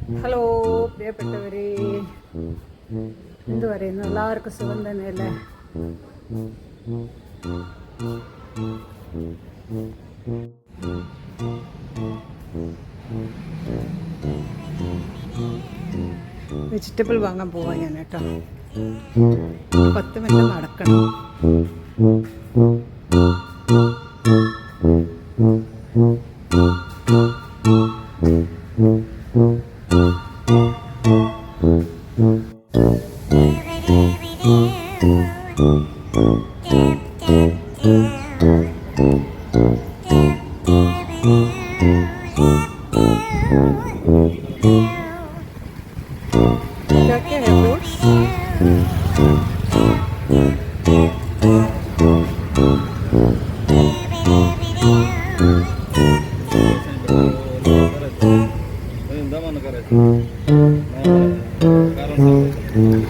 Hello പ്രിയപ്പെട്ടവരെ, എന്തു പറയുന്നു? എല്ലാവർക്കും സുഖം തന്നെയല്ലേ? വെജിറ്റബിൾ വാങ്ങാൻ പോവാ ഞാൻ കേട്ടോ. 10 മിനിറ്റ് നടക്കണം. क्या क्या है फ्रूट्स?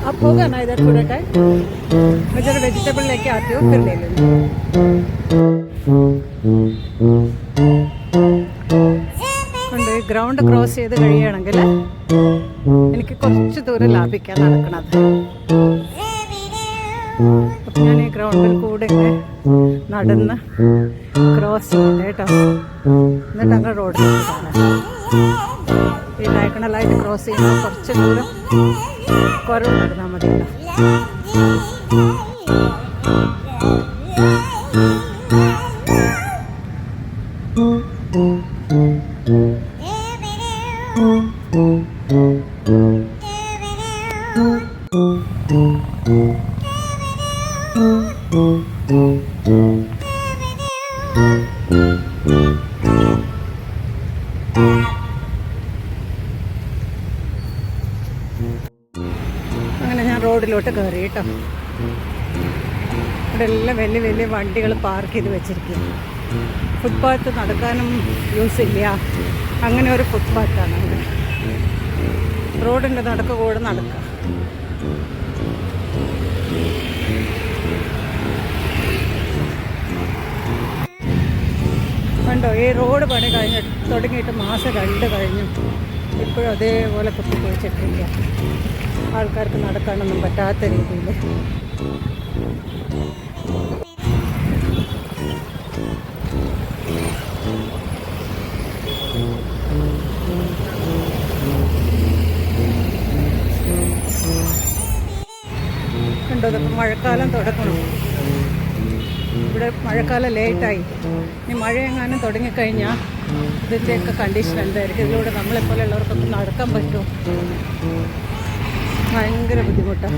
आप होगा ना इधर थोड़ा टाइम? मैं जरा वेजिटेबल लेके आती हूँ, फिर ले लूँगी. കൊണ്ട് ഗ്രൗണ്ട് ക്രോസ് ചെയ്ത് കഴിയുകയാണെങ്കിൽ എനിക്ക് കുറച്ച് ദൂരം ലാഭിക്കാൻ നടക്കണത്. അപ്പം ഞാൻ ഈ ഗ്രൗണ്ടിൽ കൂടെ ഇങ്ങനെ നടന്ന് ക്രോസ് ചെയ്ത് കേട്ടോ. എന്നിട്ട് അങ്ങനെ റോഡിലേക്ക് കാണാം. ഈ ഡയഗണലായിട്ട് ക്രോസ് ചെയ്യുമ്പോൾ കുറച്ച് ദൂരം കുറവ് നടന്നാൽ മതിയല്ലോ. അങ്ങനെ ഞാൻ റോഡിലോട്ട് കയറി കേട്ടോ. ഇവിടെ എല്ലാം വലിയ വലിയ വണ്ടികൾ പാർക്ക് ചെയ്ത് വെച്ചിരിക്കും. ഫുട്പാത്ത് നടക്കാനും യൂസ് ഇല്ല, അങ്ങനെ ഒരു ഫുട്പാത്താണ് അവിടെ. റോഡിൻ്റെ നടക്ക് കൂടെ നടക്കുക. കണ്ടോ, ഈ റോഡ് പണി തുടങ്ങിയിട്ട് മാസം 2 കഴിഞ്ഞു. ഇപ്പോഴും അതേപോലെ കുത്തിപ്പൊഴിച്ചിട്ടില്ല. ആൾക്കാർക്ക് നടക്കാനൊന്നും പറ്റാത്ത രീതിയിൽ. കണ്ടോ, ഇതൊക്കെ മഴക്കാലം തുടങ്ങണം. ഇവിടെ മഴക്കാലം ലേറ്റായി. ഇനി മഴയെങ്ങാനും തുടങ്ങിക്കഴിഞ്ഞാൽ ഇതിൻ്റെയൊക്കെ കണ്ടീഷൻ എന്തായിരിക്കും? ഇതിലൂടെ നമ്മളെപ്പോലെയുള്ളവർക്കൊക്കെ നടക്കാൻ പറ്റുമോ? ഭയങ്കര ബുദ്ധിമുട്ടാണ്.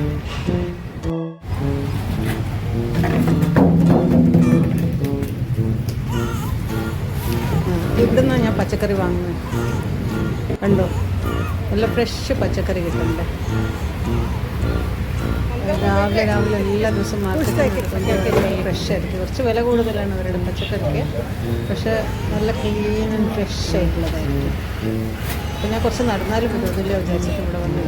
ഇവിടുന്നാണ് ഞാൻ പച്ചക്കറി വാങ്ങുന്നത്. കണ്ടോ, നല്ല ഫ്രഷ് പച്ചക്കറി കിട്ടുന്നുണ്ട്. രാവിലെ എല്ലാ ദിവസവും മാർക്കറ്റിൽ ഫ്രഷ് ആയിരിക്കും. കുറച്ച് വില കൂടുതലാണ് അവരുടെ പച്ചക്കറിക്ക്, പക്ഷെ നല്ല ക്ലീൻ ആൻഡ് ഫ്രഷ് ആയിട്ടുള്ളതായിരിക്കും. അപ്പം ഞാൻ കുറച്ച് നടന്നാലും ബുദ്ധിമുട്ടില്ല വിചാരിച്ചിട്ട് ഇവിടെ വന്ന്